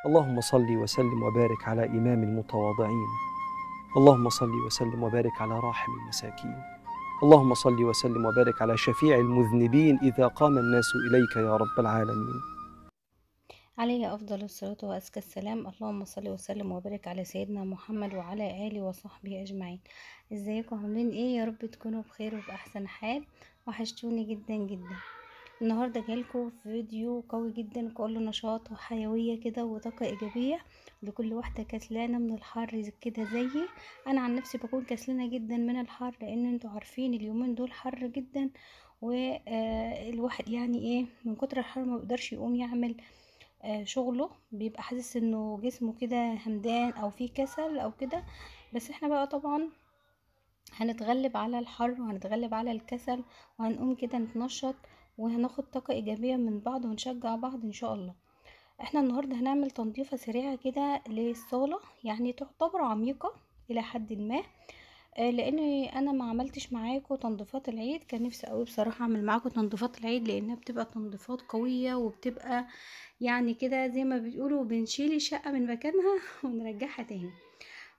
اللهم صل وسلم وبارك على إمام المتواضعين. اللهم صل وسلم وبارك على راحم المساكين. اللهم صل وسلم وبارك على شفيع المذنبين إذا قام الناس إليك يا رب العالمين. عليه أفضل الصلاة وأزكى السلام. اللهم صل وسلم وبارك على سيدنا محمد وعلى آله وصحبه أجمعين. ازيكم عاملين ايه؟ يا رب تكونوا بخير وبأحسن حال. وحشتوني جدا جدا. النهاردة جايلكم فيديو قوي جدا، كله نشاط وحيوية كده وطاقة إيجابية لكل واحدة كسلانة من الحر كده زيي. أنا عن نفسي بكون كسلانة جدا من الحر، لأن انتوا عارفين اليومين دول حر جدا، والواحد يعني ايه من كتر الحر ما بيقدرش يقوم يعمل شغله، بيبقى حاسس انه جسمه كده همدان او فيه كسل او كده. بس احنا بقى طبعا هنتغلب على الحر وهنتغلب على الكسل، وهنقوم كده نتنشط وهناخد طاقة ايجابية من بعض ونشجع بعض ان شاء الله. احنا النهاردة هنعمل تنظيفة سريعة كده للصالة، يعني تعتبر عميقة الى حد ما. لان انا ما عملتش معاكم تنظيفات العيد، كان نفسي قوي بصراحة اعمل معاكم تنظيفات العيد، لانها بتبقى تنظيفات قوية وبتبقى يعني كده زي ما بيقولوا بنشيل الشقة من مكانها ونرجعها تاني.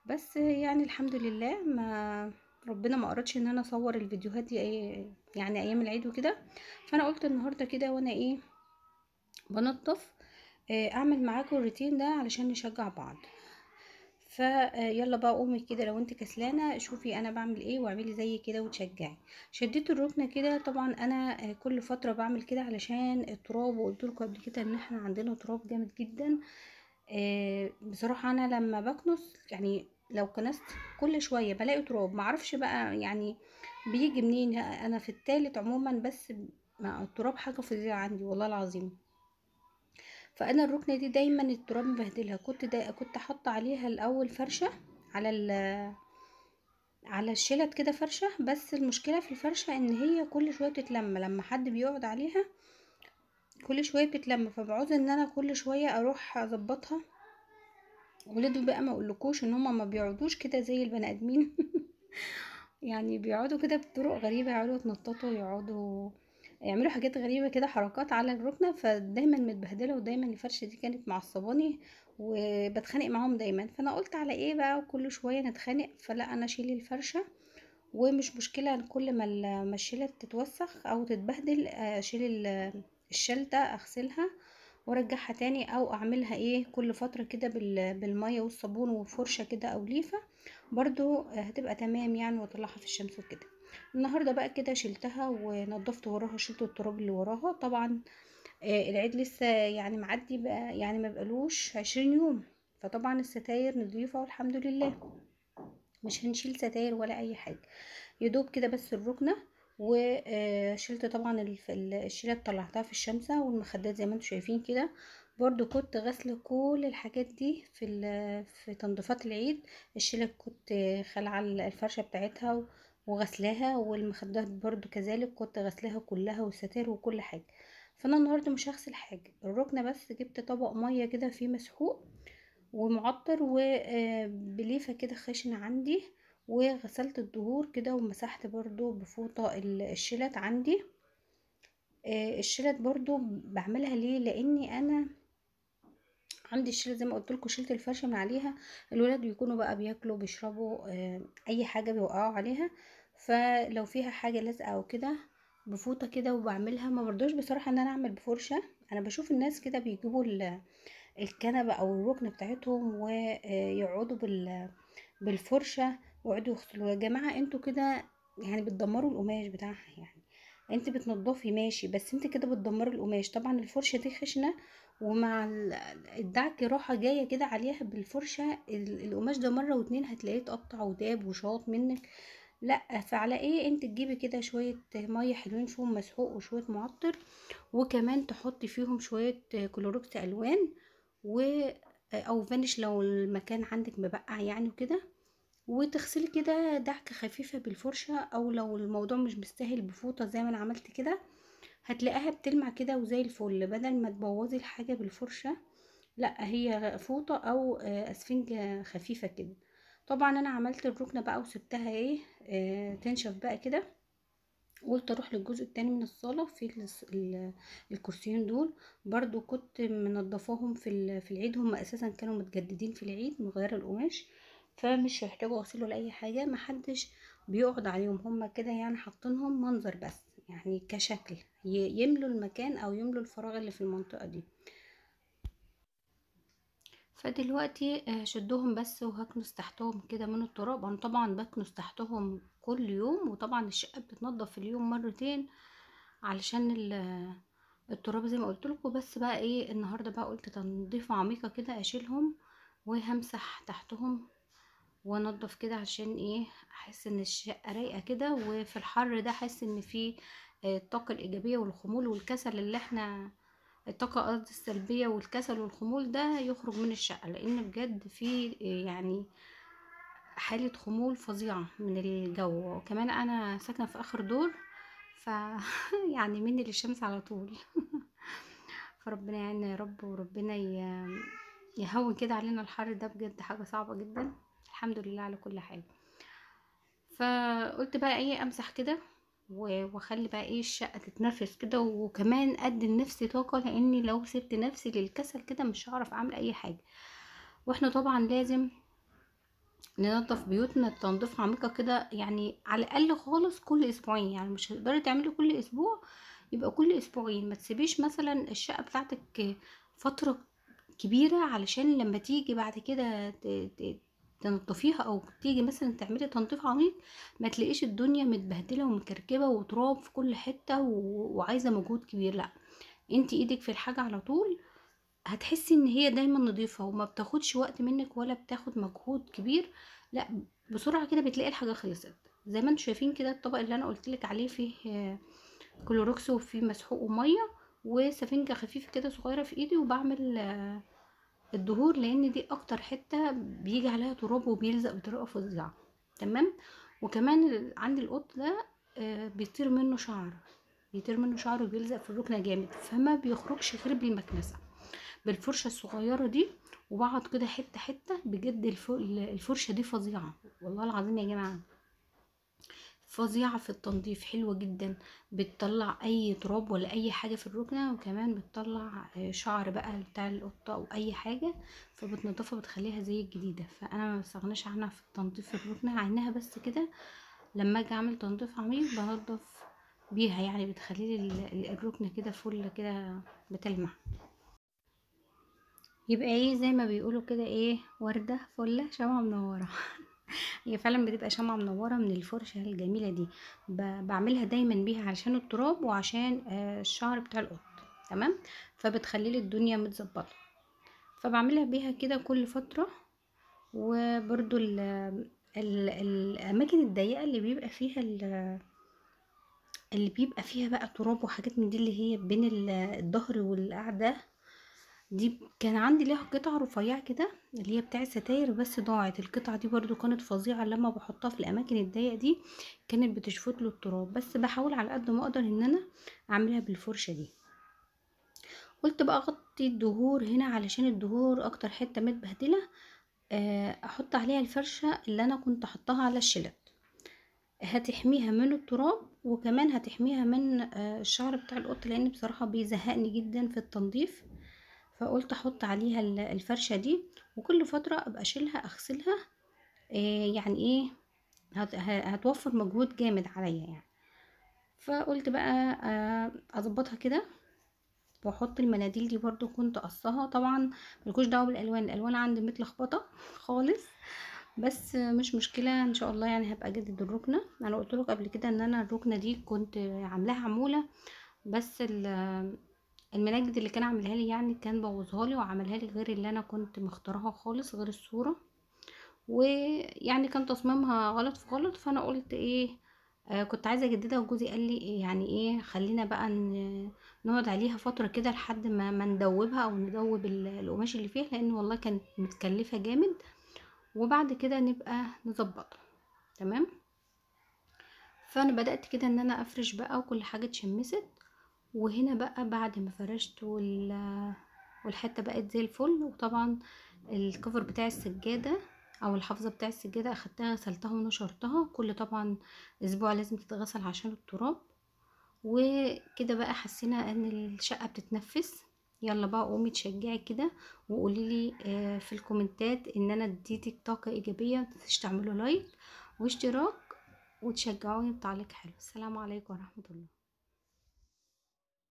بس يعني الحمد لله، ما ربنا ما اردش ان انا اصور الفيديوهات دي يعني ايام العيد وكده. فانا قلت النهارده كده وانا ايه بنظف، اعمل معاكم الروتين ده علشان نشجع بعض. فيلا بقى قومي كده لو انت كسلانه، شوفي انا بعمل ايه واعملي زي كده وتشجعي. شديت الركنه كده، طبعا انا كل فتره بعمل كده علشان التراب، وقلت لكم قبل كده ان احنا عندنا تراب جامد جدا. بصراحه انا لما بكنس يعني لو كنست كل شويه بلاقي تراب، معرفش بقى يعني بيجي منين. انا في التالت عموما، بس مع التراب حاجه فظيعه عندي والله العظيم. فانا الركنه دي دايما التراب مبهدلها، كنت حاطه عليها الاول فرشه على على الشلت كده فرشه. بس المشكله في الفرشه ان هي كل شويه بتتلم لما حد بيقعد عليها، كل شويه بتتلم، فبعوز ان انا كل شويه اروح اظبطها. ولادي بقى ما اقولكوش ان هما ما بيقعدوش كده زي البني ادمين يعني بيقعدوا كده بطرق غريبة، يقعدوا يتنططوا، يقعدوا يعملوا حاجات غريبة كده، حركات على الركنة. فدايما متبهدلة، ودايما الفرشة دي كانت معصباني وبتخانق معاهم دايما. فانا قلت على ايه بقى وكل شوية نتخانق؟ فلا، انا اشيل الفرشة ومش مشكلة. كل ما ما الشيلة تتوسخ او تتبهدل، اشيل الشلتة اغسلها وارجعها تاني، او اعملها ايه كل فترة كده بالمية والصابون وفرشة كده او ليفة، برضو هتبقى تمام يعني، واطلعها في الشمس وكده. النهارده بقى كده شلتها ونضفت وراها، شلت التراب اللي وراها طبعا. العيد لسه يعني معدي بقى، يعني ما بقالوش 20 يوم. فطبعا الستاير نضيفة والحمد لله، مش هنشيل ستاير ولا اي حاجة، يدوب كده بس الركنة. وشلت طبعا الشيلات طلعتها في الشمسة، والمخدات زي ما انتم شايفين كده. برضو كنت غسل كل الحاجات دي في تنظيفات العيد. الشيلة كنت خلع الفرشة بتاعتها وغسلاها، والمخدات برضو كذلك كنت غسلاها كلها، والستائر وكل حاجة. فانا النهارده مش هغسل حاجة، الركنة بس جبت طبق مية كده فيه مسحوق ومعطر وبليفة كده خشنة عندي، وغسلت الدهور كده، ومسحت برضو بفوطة الشلت عندي. الشلت برضو بعملها ليه؟ لاني انا عندي الشلت زي ما قلت لكم، شلت الفرشه من عليها. الولاد بيكونوا بقى بياكلوا بيشربوا اي حاجه بيوقعوا عليها، فلو فيها حاجه لازقه او كده بفوطه كده وبعملها. ما برضوش بصراحه ان انا اعمل بفرشه. انا بشوف الناس كده بيجيبوا الكنبه او الركنه بتاعتهم ويقعدوا بالفرشه ويقعدوا يغسلوا. يا جماعه انتوا كده يعني بتدمروا القماش بتاعها يعني. انت بتنضفي ماشي، بس انت كده بتدمري القماش. طبعا الفرشه دي خشنه، ومع الدعك راحه جايه كده عليها بالفرشه، القماش ده مره واتنين هتلاقيه اتقطع وداب وشاط منك. لا، فعلى ايه انت تجيبي كده شويه ميه حلوين فيهم مسحوق وشويه معطر، وكمان تحطي فيهم شويه كلوركس الوان و او فانيش لو المكان عندك مبقع يعني وكده، وتغسلي كده دعكة خفيفة بالفرشة. او لو الموضوع مش مستاهل بفوطة زي ما انا عملت كده، هتلاقيها بتلمع كده وزي الفل، بدل ما تبوظي الحاجة بالفرشة. لا، هي فوطة او اسفنجة خفيفة كده. طبعا انا عملت الركنة بقى وسبتها ايه تنشف بقى كده. قلت اروح للجزء التاني من الصاله في الكرسيين دول، برضو كنت منضفاهم في العيد. هم اساسا كانوا متجددين في العيد من غير القماش، فمش هيحتاجوا غسيل ولا اي حاجه، محدش بيقعد عليهم، هم كده يعني حاطينهم منظر بس، يعني كشكل يملوا المكان او يملوا الفراغ اللي في المنطقه دي. فدلوقتي شدهم بس وهكنس تحتهم كده من التراب. انا طبعا بكنس تحتهم كل يوم، وطبعا الشقه بتتنضف في اليوم مرتين علشان التراب زي ما قلت لكم. بس بقى ايه، النهارده بقى قلت تنظيفه عميقه كده، اشيلهم وهمسح تحتهم وانضف كده، عشان ايه، احس ان الشقه رايقه كده، وفي الحر ده احس ان في الطاقه الايجابيه والخمول والكسل اللي احنا، الطاقه قصدي السلبيه والكسل والخمول ده يخرج من الشقه، لان بجد في يعني حاله خمول فظيعه من الجو. وكمان انا ساكنه في اخر دور، ف يعني مني للشمس على طول. فربنا يعيننا يا رب، وربنا يهون كده علينا الحر ده، بجد حاجة صعبة جدا. الحمد لله على كل حال. فقلت بقى ايه، امسح كده واخلي بقى ايه الشقة تتنفس كده، وكمان ادي لنفسي طاقة، لاني لو سبت نفسي للكسل كده مش هعرف اعمل اي حاجة. واحنا طبعا لازم ننظف بيوتنا تنظيف عميقة كده، يعني على الاقل خالص كل اسبوعين. يعني مش هتقدري تعملي كل اسبوع، يبقى كل اسبوعين. ما تسيبيش مثلا الشقة بتاعتك فترة كبيرة علشان لما تيجي بعد كده تنضفيها، او تيجي مثلا تعملي تنظيف عميق ما تلاقيش الدنيا متبهدلة ومكركبة وتراب في كل حتة وعايزة مجهود كبير. لا، انت ايدك في الحاجة على طول، هتحسي ان هي دايما نظيفة وما بتاخدش وقت منك ولا بتاخد مجهود كبير. لا، بسرعة كده بتلاقي الحاجة خلصت. زي ما انتم شايفين كده، الطبق اللي انا قلتلك عليه فيه كلوروكس وفيه مسحوق ومية وسفنجة خفيفة كده صغيرة في ايدي، وبعمل الدهور، لان دي اكتر حتة بيجي عليها تراب وبيلزق بطريقة فظيعة. تمام. وكمان عندي القط ده بيطير منه شعر، بيطير منه شعر وبيلزق في الركنة جامد، فما بيخرجش غير بالمكنسة بالفرشة الصغيرة دي. وبقعد كده حتة حتة، بجد الفرشة دي فظيعة والله العظيم يا جماعة، فظيعة في التنظيف، حلوة جدا. بتطلع اي تراب ولا اي حاجة في الركنة، وكمان بتطلع شعر بقى بتاع القطة او اي حاجة، فبتنضفها بتخليها زي الجديدة. فانا ما بستغناش عنها في تنظيف الركنة، عينها بس كده لما اجي اعمل تنظيف عميق بنضف بيها، يعني بتخلي الركنة كده فل كده بتلمع. يبقى ايه زي ما بيقولوا كده، ايه، وردة فلة شمعة منورة. هي فعلا بتبقى شمعة منورة من الفرشة الجميلة دي. بعملها دايما بيها علشان التراب وعشان الشعر بتاع القط. تمام. فبتخلي لي الدنيا متظبطة، فبعملها بيها كده كل فترة. وبرضو الاماكن الضيقة اللي بيبقى فيها بقى تراب وحاجات من دي، اللي هي بين الظهر والقعدة دي، كان عندي ليها قطعة رفيعة كده اللي هي بتاع الستاير، بس ضاعت القطعة دي. برضو كانت فظيعة، لما بحطها في الاماكن الضيقة دي كانت بتشفط له التراب. بس بحاول على قد ما اقدر ان انا اعملها بالفرشة دي. قلت بقى اغطي الدهور هنا علشان الدهور اكتر حتة متبهدلة، احط عليها الفرشة اللي انا كنت احطها على الشلت، هتحميها من التراب وكمان هتحميها من الشعر بتاع القط، لان بصراحة بيزهقني جدا في التنظيف. فقلت احط عليها الفرشة دي، وكل فترة ابقى اشيلها اغسلها. يعني ايه، هتوفر مجهود جامد عليا يعني. فقلت بقى اظبطها كده، واحط المناديل دي برضو كنت قصها. طبعا ملكوش دعوه بالالوان، الالوان عندي متلخبطه خالص، بس مش مشكله ان شاء الله. يعني هبقى اجدد الركنه. انا قلت لك قبل كده ان انا الركنه دي كنت عاملاها عموله، بس المنجد اللي كان عاملها لي يعني كان بوظها لي وعملها لي غير اللي انا كنت مختارها خالص، غير الصوره. ويعني كان تصميمها غلط في غلط، فانا قلت ايه، كنت عايزه اجددها. وجوزي قال لي إيه يعني ايه، خلينا بقى نقعد عليها فتره كده لحد ما ندوبها او ندوب القماش اللي فيها، لان والله كانت متكلفه جامد، وبعد كده نبقى نظبطها. تمام. فانا بدات كده ان انا افرش بقى وكل حاجه اتشمست. وهنا بقى بعد ما فرشت والحته بقت زي الفل. وطبعا الكفر بتاع السجاده او الحافظة بتاع السجادة اخدتها غسلتها ونشرتها، كل طبعا اسبوع لازم تتغسل عشان التراب. وكده بقى حسينا ان الشقة بتتنفس. يلا بقى قومي تشجعي كده وقوليلي في الكومنتات ان انا اديتك طاقة ايجابية. متنسيش تعملوا لايك واشتراك وتشجعوني بتعليق حلو. السلام عليكم ورحمة الله.